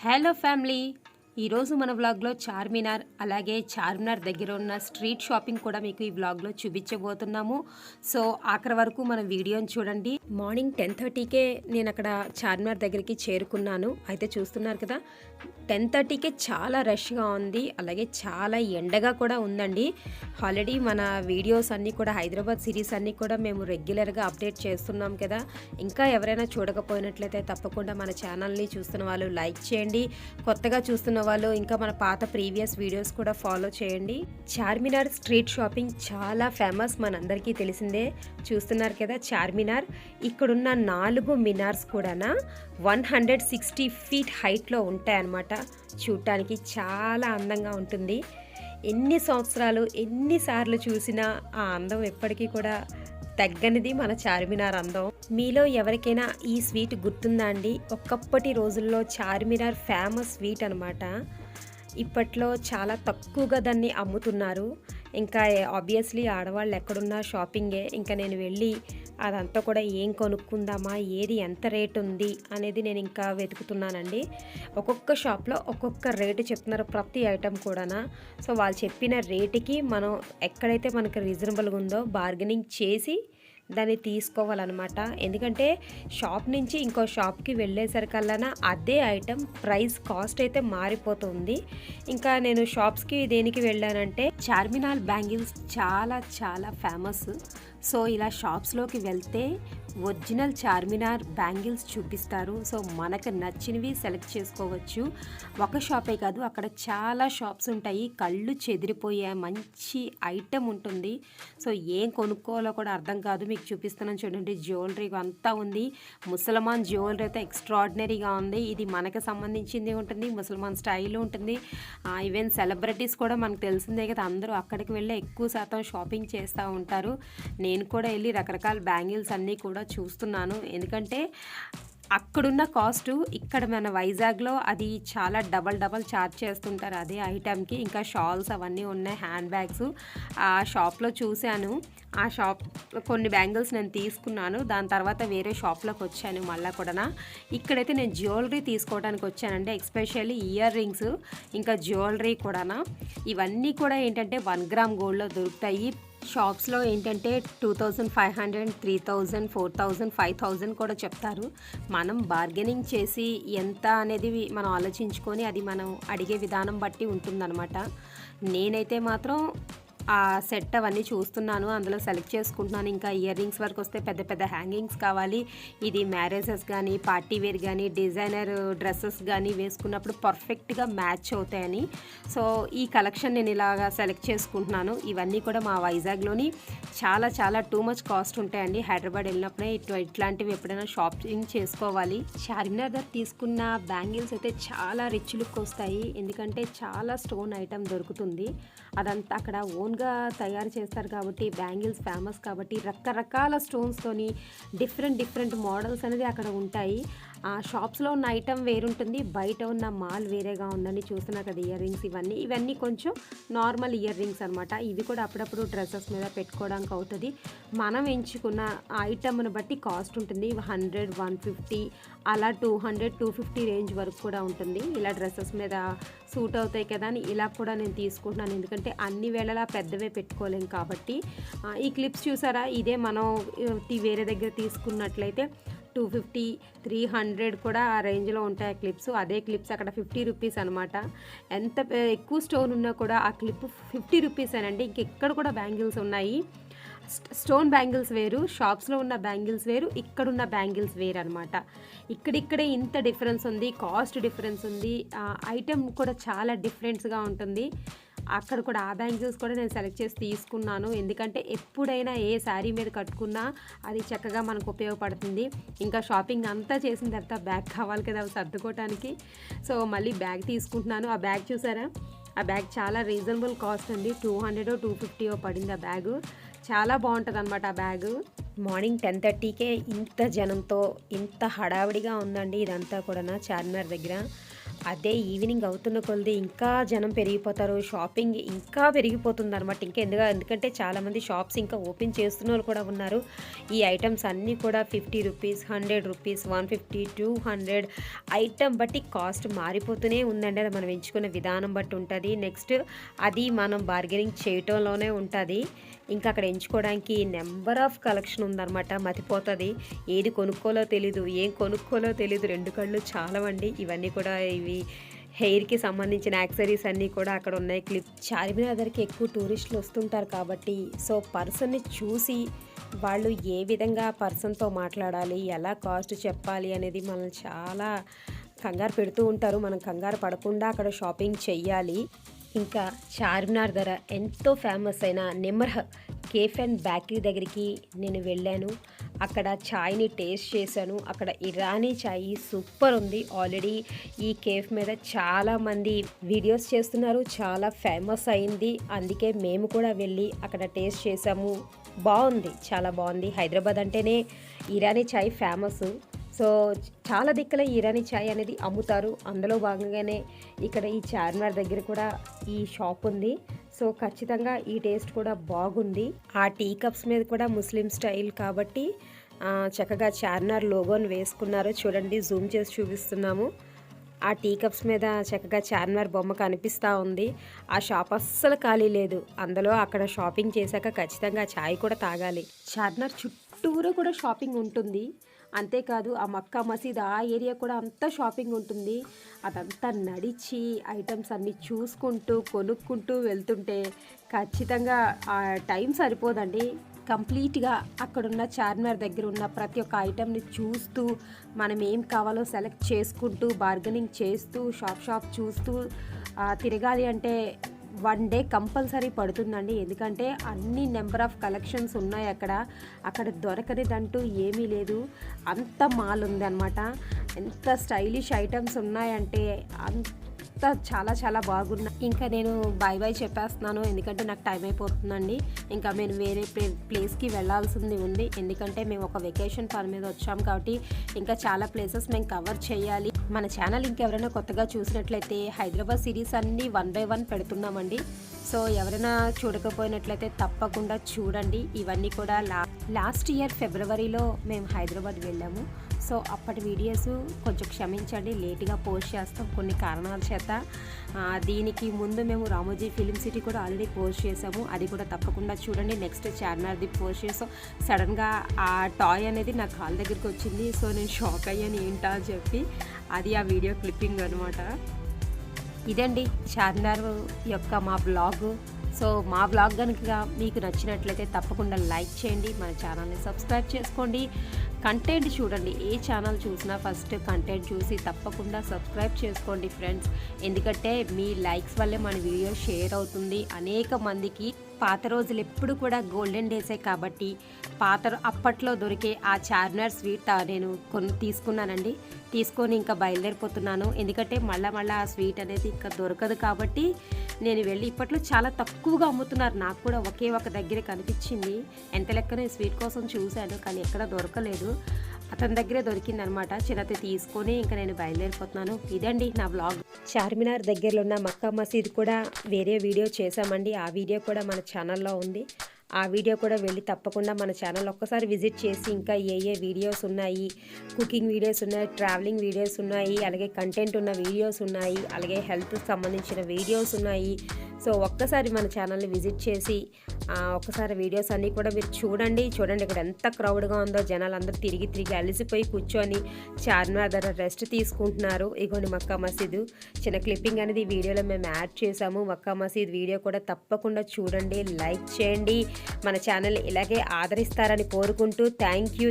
Hello family, ఈరోజు మన వ్లాగ్లో చార్మినార్ అలాగే చార్మినార్ దగ్గర ఉన్న స్ట్రీట్ షాపింగ్ కూడా మీకు ఈ వ్లాగ్లో చూపించబోతున్నాము. సో ఆఖరి వరకు మన వీడియోని చూడండి. మార్నింగ్ 10:30కే నేను అక్కడ చార్మినార్ దగ్గరికి చేరుకున్నాను. అయితే చూస్తున్నారు కదా, 10:30కే చాలా రష్గా ఉంది, అలాగే చాలా ఎండగా కూడా ఉందండి. ఆల్రెడీ మన వీడియోస్ అన్నీ కూడా హైదరాబాద్ సిరీస్ అన్నీ కూడా మేము రెగ్యులర్గా అప్డేట్ చేస్తున్నాం కదా. ఇంకా ఎవరైనా చూడకపోయినట్లయితే తప్పకుండా మన ఛానల్ని చూస్తున్న వాళ్ళు లైక్ చేయండి, కొత్తగా చూస్తున్న వాళ్ళు ఇంకా మన పాత ప్రీవియస్ వీడియోస్ కూడా ఫాలో చేయండి. చార్మినార్ స్ట్రీట్ షాపింగ్ చాలా ఫేమస్, మనందరికీ తెలిసిందే. చూస్తున్నారు కదా చార్మినార్, ఇక్కడున్న 4 మినార్స్ కూడా 160 ఫీట్ హైట్లో ఉంటాయన్నమాట. చూడటానికి చాలా అందంగా ఉంటుంది. ఎన్ని సంవత్సరాలు ఎన్నిసార్లు చూసినా ఆ అందం ఎప్పటికీ కూడా తగ్గనిది మన చార్మినార్ అందం. మీలో ఎవరికైనా ఈ స్వీట్ గుర్తుందా అండి? ఒకప్పటి రోజుల్లో చార్మినార్ ఫేమస్ స్వీట్ అనమాట. ఇప్పట్లో చాలా తక్కువగా దాన్ని అమ్ముతున్నారు. ఇంకా ఆబ్వియస్లీ ఆడవాళ్ళు ఎక్కడున్నా షాపింగే. ఇంకా నేను వెళ్ళి అదంతా కూడా ఏం కొనుక్కుందామా, ఏది ఎంత రేట్ ఉంది అనేది నేను ఇంకా వెతుకుతున్నానండి. ఒక్కొక్క షాప్లో ఒక్కొక్క రేటు చెప్తున్నారు ప్రతి ఐటెం కూడా. సో వాళ్ళు చెప్పిన రేటుకి మనం ఎక్కడైతే మనకు రీజనబుల్గా ఉందో బార్గెనింగ్ చేసి దాన్ని తీసుకోవాలన్నమాట. ఎందుకంటే షాప్ నుంచి ఇంకో షాప్కి వెళ్ళేసరికల్లా అదే ఐటెం ప్రైస్ కాస్ట్ అయితే మారిపోతుంది. ఇంకా నేను షాప్స్కి దేనికి వెళ్ళానంటే, చార్మినార్ బ్యాంగిల్స్ చాలా చాలా ఫేమస్. సో ఇలా షాప్స్లోకి వెళ్తే ఒరిజినల్ చార్మినార్ బ్యాంగిల్స్ చూపిస్తారు. సో మనకు నచ్చినవి సెలెక్ట్ చేసుకోవచ్చు. ఒక షాపే కాదు, అక్కడ చాలా షాప్స్ ఉంటాయి. కళ్ళు చెదిరిపోయే మంచి ఐటెం ఉంటుంది. సో ఏం కొనుక్కోవాలో కూడా అర్థం కాదు. మీకు చూపిస్తున్నాను చూడండి, జ్యువెలరీ అంతా ఉంది. ముసల్మాన్ జ్యువెలరీ అయితే ఎక్స్ట్రాడినరీగా ఉంది. ఇది మనకు సంబంధించింది ఉంటుంది, ముసల్మాన్ స్టైల్ ఉంటుంది. ఈవెన్ సెలబ్రిటీస్ కూడా మనకు తెలిసిందే కదా, అందరూ అక్కడికి వెళ్ళి ఎక్కువ శాతం షాపింగ్ చేస్తూ ఉంటారు. నేను కూడా వెళ్ళి రకరకాల బ్యాంగిల్స్ అన్నీ కూడా చూస్తున్నాను. ఎందుకంటే అక్కడున్న కాస్టు ఇక్కడ మన వైజాగ్లో అది చాలా డబల్ ఛార్జ్ చేస్తుంటారు అదే ఐటెంకి. ఇంకా షాల్స్ అవన్నీ ఉన్నాయి, హ్యాండ్ బ్యాగ్స్. ఆ షాప్లో చూశాను. ఆ షాప్ కొన్ని బ్యాంగిల్స్ నేను తీసుకున్నాను. దాని తర్వాత వేరే షాప్లోకి వచ్చాను మళ్ళీ కూడా. ఇక్కడైతే నేను జ్యువెలరీ తీసుకోవడానికి వచ్చానండి, ఎస్పెషల్లీ ఇయర్ రింగ్స్ ఇంకా జ్యువెలరీ కూడా. ఇవన్నీ కూడా ఏంటంటే 1 గ్రామ్ గోల్డ్లో దొరుకుతాయి. షాప్స్లో ఏంటంటే 2500, 3000, 4000, 5000 కూడా చెప్తారు. మనం బార్గెనింగ్ చేసి ఎంత అనేది మనం ఆలోచించుకొని అది మనం అడిగే విధానం బట్టి ఉంటుందన్నమాట. నేనైతే మాత్రం ఆ సెట్ అవన్నీ చూస్తున్నాను, అందులో సెలెక్ట్ చేసుకుంటున్నాను. ఇంకా ఇయర్ రింగ్స్ వరకు వస్తే పెద్ద పెద్ద హ్యాంగింగ్స్ కావాలి. ఇది మ్యారేజెస్ కానీ, పార్టీ వేర్ కానీ, డిజైనర్ డ్రెస్సెస్ కానీ వేసుకున్నప్పుడు పర్ఫెక్ట్గా మ్యాచ్ అవుతాయని. సో ఈ కలెక్షన్ నేను ఇలాగా సెలెక్ట్ చేసుకుంటున్నాను. ఇవన్నీ కూడా మా వైజాగ్లోని చాలా చాలా టూ మచ్ కాస్ట్ ఉంటాయండి. హైదరాబాద్ వెళ్ళినప్పుడే ఇట్లాంటివి ఎప్పుడైనా షాపింగ్ చేసుకోవాలి. చార్మినార్ దగ్గర తీసుకున్న బ్యాంగిల్స్ అయితే చాలా రిచ్ లుక్ వస్తాయి. ఎందుకంటే చాలా స్టోన్ ఐటమ్ దొరుకుతుంది. అదంతా అక్కడ ఓన్గా తయారు చేస్తారు కాబట్టి, బ్యాంగిల్స్ ఫేమస్ కాబట్టి రకరకాల స్టోన్స్తోని డిఫరెంట్ మోడల్స్ అనేది అక్కడ ఉంటాయి. ఆ షాప్స్లో ఉన్న ఐటెం వేరుంటుంది, బయట ఉన్న మాల్ వేరేగా ఉందని. చూస్తున్నా కదా ఇయర్ రింగ్స్, ఇవన్నీ కొంచెం నార్మల్ ఇయర్ రింగ్స్ అనమాట. ఇవి కూడా అప్పుడప్పుడు డ్రెస్సెస్ మీద పెట్టుకోవడానికి అవుతుంది. మనం ఎంచుకున్న ఐటమ్ను బట్టి కాస్ట్ ఉంటుంది. 100, 150 అలా 200, 250 రేంజ్ వరకు కూడా ఉంటుంది. ఇలా డ్రెస్సెస్ మీద సూట్ అవుతాయి కదా అని ఇలా కూడా నేను తీసుకుంటున్నాను. ఎందుకంటే అన్ని వేళలా పెద్దవే పెట్టుకోలేం కాబట్టి. ఈ క్లిప్స్ చూసారా, ఇదే మనం వేరే దగ్గర తీసుకున్నట్లయితే 250, 300 కూడా ఆ రేంజ్లో ఉంటాయి క్లిప్స్. అదే క్లిప్స్ అక్కడ 50 రూపీస్ అనమాట. ఎంత ఎక్కువ స్టోన్ ఉన్నా కూడా ఆ క్లిప్ 50 రూపీస్ అనండి. ఇంకెక్కడ కూడా బ్యాంగిల్స్ ఉన్నాయి. స్టోన్ బ్యాంగిల్స్ వేరు, షాప్స్లో ఉన్న బ్యాంగిల్స్ వేరు, ఇక్కడున్న బ్యాంగిల్స్ వేరు అనమాట. ఇక్కడిక్కడే ఇంత డిఫరెన్స్ ఉంది, కాస్ట్ డిఫరెన్స్ ఉంది, ఐటెం కూడా చాలా డిఫరెంట్స్గా ఉంటుంది. అక్కడ కూడా ఆ బ్యాంగిల్స్ కూడా నేను సెలెక్ట్ చేసి తీసుకున్నాను. ఎందుకంటే ఎప్పుడైనా ఏ శారీ మీద కట్టుకున్నా అది చక్కగా మనకు ఉపయోగపడుతుంది. ఇంకా షాపింగ్ అంతా చేసిన తర్వాత బ్యాగ్ కావాలి కదా అవి సర్దుకోవటానికి. సో మళ్ళీ బ్యాగ్ తీసుకుంటున్నాను. ఆ బ్యాగ్ చూసారా, ఆ బ్యాగ్ చాలా రీజనబుల్ కాస్ట్ అండి. 200, 250 పడింది ఆ బ్యాగు. చాలా బాగుంటుంది అనమాట ఆ బ్యాగు. మార్నింగ్ 10:30కే ఇంత జనంతో ఇంత హడావిడిగా ఉందండి ఇదంతా కూడా చార్మినార్ దగ్గర. అదే ఈవినింగ్ అవుతున్న కొలది ఇంకా జనం పెరిగిపోతారు, షాపింగ్ ఇంకా పెరిగిపోతుంది అనమాట. ఎందుకంటే చాలామంది షాప్స్ ఇంకా ఓపెన్ చేస్తున్న వాళ్ళు కూడా ఉన్నారు. ఈ ఐటమ్స్ అన్నీ కూడా 50 రూపీస్, 100 రూపీస్, 150, 200 ఐటమ్ బట్టి కాస్ట్ మారిపోతూనే ఉందండి. అది మనం ఎంచుకున్న విధానం బట్టి ఉంటుంది. నెక్స్ట్ అది మనం బార్గెనింగ్ చేయటంలోనే ఉంటుంది. ఇంకా అక్కడ ఎంచుకోవడానికి నెంబర్ ఆఫ్ కలెక్షన్ ఉందన్నమాట. మతిపోతుంది, ఏది కొనుక్కోలో తెలీదు, ఏం కొనుక్కోలో తెలీదు, 2 కళ్ళు చాలవండి. ఇవన్నీ కూడా ఇవి హెయిర్కి సంబంధించిన యాక్సరీస్ అన్నీ కూడా అక్కడ ఉన్నాయి. చార్మినార్ దగ్గరికి ఎక్కువ టూరిస్టులు వస్తుంటారు కాబట్టి సో పర్సన్ని చూసి వాళ్ళు ఏ విధంగా పర్సన్తో మాట్లాడాలి, ఎలా కాస్ట్ చెప్పాలి అనేది మనల్ని చాలా కంగారు పెడుతూ ఉంటారు. మనం కంగారు పడకుండా అక్కడ షాపింగ్ చెయ్యాలి. ఇంకా చార్మినార్ ధర ఎంతో ఫేమస్ అయిన నిమ్రహ్ కేఫ్ అండ్ బేకరీ దగ్గరికి నేను వెళ్ళాను. అక్కడ ఛాయ్ని టేస్ట్ చేశాను. అక్కడ ఇరానీ ఛాయ్ సూపర్ ఉంది. ఆల్రెడీ ఈ కేఫ్ మీద చాలామంది వీడియోస్ చేస్తున్నారు, చాలా ఫేమస్ అయింది. అందుకే మేము కూడా వెళ్ళి అక్కడ టేస్ట్ చేసాము. బాగుంది, చాలా బాగుంది. హైదరాబాద్ అంటేనే ఇరానీ ఛాయ్ ఫేమస్. సో చాలా దిక్కుల ఇరానీ ఛాయ్ అనేది అమ్ముతారు. అందులో భాగంగానే ఇక్కడ ఈ చార్మినార్ దగ్గర కూడా ఈ షాప్ ఉంది. సో ఖచ్చితంగా ఈ టేస్ట్ కూడా బాగుంది. ఆ టీ కప్స్ మీద కూడా ముస్లిం స్టైల్ కాబట్టి చక్కగా చార్మినార్ లోగోని వేసుకున్నారు. చూడండి, జూమ్ చేసి చూపిస్తున్నాము. ఆ టీ కప్స్ మీద చక్కగా చార్మినార్ బొమ్మ కనిపిస్తూ ఉంది. ఆ షాప్ అస్సలు ఖాళీ లేదు. అందులో అక్కడ షాపింగ్ చేశాక ఖచ్చితంగా ఛాయ్ కూడా తాగాలి. చార్మినార్ చుట్టూరు కూడా షాపింగ్ ఉంటుంది. అంతేకాదు ఆ మక్కా మసీద్ ఆ ఏరియా కూడా అంతా షాపింగ్ ఉంటుంది. అదంతా నడిచి ఐటమ్స్ అన్నీ చూసుకుంటూ కొనుక్కుంటూ వెళ్తుంటే ఖచ్చితంగా ఆ టైం సరిపోదండి. కంప్లీట్గా అక్కడున్న చార్మినార్ దగ్గర ఉన్న ప్రతి ఒక్క ఐటమ్ని చూస్తూ మనం ఏం కావాలో సెలెక్ట్ చేసుకుంటూ బార్గెనింగ్ చేస్తూ షాప్ చూస్తూ తిరగాలి అంటే 1 డే కంపల్సరీ పడుతుందండి. ఎందుకంటే అన్ని నెంబర్ ఆఫ్ కలెక్షన్స్ ఉన్నాయి అక్కడ దొరకనిదంటూ ఏమీ లేదు. అంత మాల్ ఉంది అనమాట. ఎంత స్టైలిష్ ఐటమ్స్ ఉన్నాయంటే అంత చాలా చాలా బాగున్నాయి. ఇంకా నేను బాయ్ చెప్పేస్తున్నాను, ఎందుకంటే నాకు టైం అయిపోతుందండి. ఇంకా మేము వేరే ప్లేస్కి వెళ్ళాల్సింది ఉంది. ఎందుకంటే మేము ఒక వెకేషన్ పని మీద వచ్చాం కాబట్టి ఇంకా చాలా ప్లేసెస్ మేము కవర్ చేయాలి. మన ఛానల్ ఇంకెవరైనా కొత్తగా చూసినట్లయితే హైదరాబాద్ సిరీస్ అన్నీ 1 by 1 పెడుతున్నామండి. సో ఎవరైనా చూడకపోయినట్లయితే తప్పకుండా చూడండి. ఇవన్నీ కూడా లాస్ట్ ఇయర్ ఫిబ్రవరిలో మేము హైదరాబాద్ వెళ్ళాము. సో అప్పటి వీడియోస్ కొంచెం క్షమించండి, లేట్గా పోస్ట్ చేస్తాం కొన్ని కారణాల చేత. దీనికి ముందు మేము రామోజీ ఫిలిం సిటీ కూడా ఆల్రెడీ పోస్ట్ చేసాము, అది కూడా తప్పకుండా చూడండి. నెక్స్ట్ చార్మినార్ది పోస్ట్ చేసాం. సడన్గా ఆ టాయ్ అనేది నా కాల్ దగ్గరికి వచ్చింది. సో నేను షాక్ అయ్యాను, ఏంటా అని చెప్పి. అది ఆ వీడియో క్లిప్పింగ్ అనమాట. ఇదండి చార్మినార్ యొక్క మా బ్లాగ్. సో మా బ్లాగ్ కనుక మీకు నచ్చినట్లయితే తప్పకుండా లైక్ చేయండి, మన ఛానల్ని సబ్స్క్రైబ్ చేసుకోండి, కంటెంట్ చూడండి. ఏ ఛానల్ చూసినా ఫస్ట్ కంటెంట్ చూసి తప్పకుండా సబ్స్క్రైబ్ చేసుకోండి ఫ్రెండ్స్. ఎందుకంటే మీ లైక్స్ వల్లే మన వీడియో షేర్ అవుతుంది అనేక మందికి. పాత రోజులు ఎప్పుడు కూడా గోల్డెన్ డేసే కాబట్టి అప్పట్లో దొరికే ఆ చార్మినార్ స్వీట్ నేను తీసుకున్నానండి. తీసుకొని ఇంకా బయలుదేరిపోతున్నాను. ఎందుకంటే మళ్ళీ ఆ స్వీట్ అనేది ఇంకా దొరకదు కాబట్టి నేను వెళ్ళి, ఇప్పట్లో చాలా తక్కువగా అమ్ముతున్నారు. నాకు కూడా ఒకే ఒక దగ్గర కనిపించింది. ఎంత లెక్కన ఈ స్వీట్ కోసం చూశాను కానీ ఎక్కడ దొరకలేదు. అతని దగ్గరే దొరికిందనమాట. చిన్నది తీసుకొని ఇంకా నేను బయలుదేరిపోతున్నాను. ఇదండి నా బ్లాగ్. చార్మినార్ దగ్గరలో ఉన్న మక్కా మసీద్ కూడా వేరే వీడియో చేశామండి. ఆ వీడియో కూడా మన ఛానల్లో ఉంది. ఆ వీడియో కూడా వెళ్ళి తప్పకుండా మన ఛానల్ ఒక్కసారి విజిట్ చేసి ఇంకా ఏ వీడియోస్ ఉన్నాయి, కుకింగ్ వీడియోస్ ఉన్నాయి, ట్రావెలింగ్ వీడియోస్ ఉన్నాయి, అలాగే కంటెంట్ ఉన్న వీడియోస్ ఉన్నాయి, అలాగే హెల్త్కి సంబంధించిన వీడియోస్ ఉన్నాయి. సో ఒక్కసారి మన ఛానల్ని విజిట్ చేసి ఒక్కసారి వీడియోస్ అన్నీ కూడా మీరు చూడండి. ఇక్కడ ఎంత క్రౌడ్గా ఉందో, జనాలు అందరూ తిరిగి అలసిపోయి కూర్చొని చార్మినార్ దగ్గర రెస్ట్ తీసుకుంటున్నారు. ఇగోండి మక్కా మసీదు చిన్న క్లిప్పింగ్ అనేది ఈ వీడియోలో మేము యాడ్ చేసాము. మక్కా మసీద్ వీడియో కూడా తప్పకుండా చూడండి, లైక్ చేయండి, మన ఛానల్ ఇలాగే ఆదరిస్తారని కోరుకుంటూ థ్యాంక్ యూ.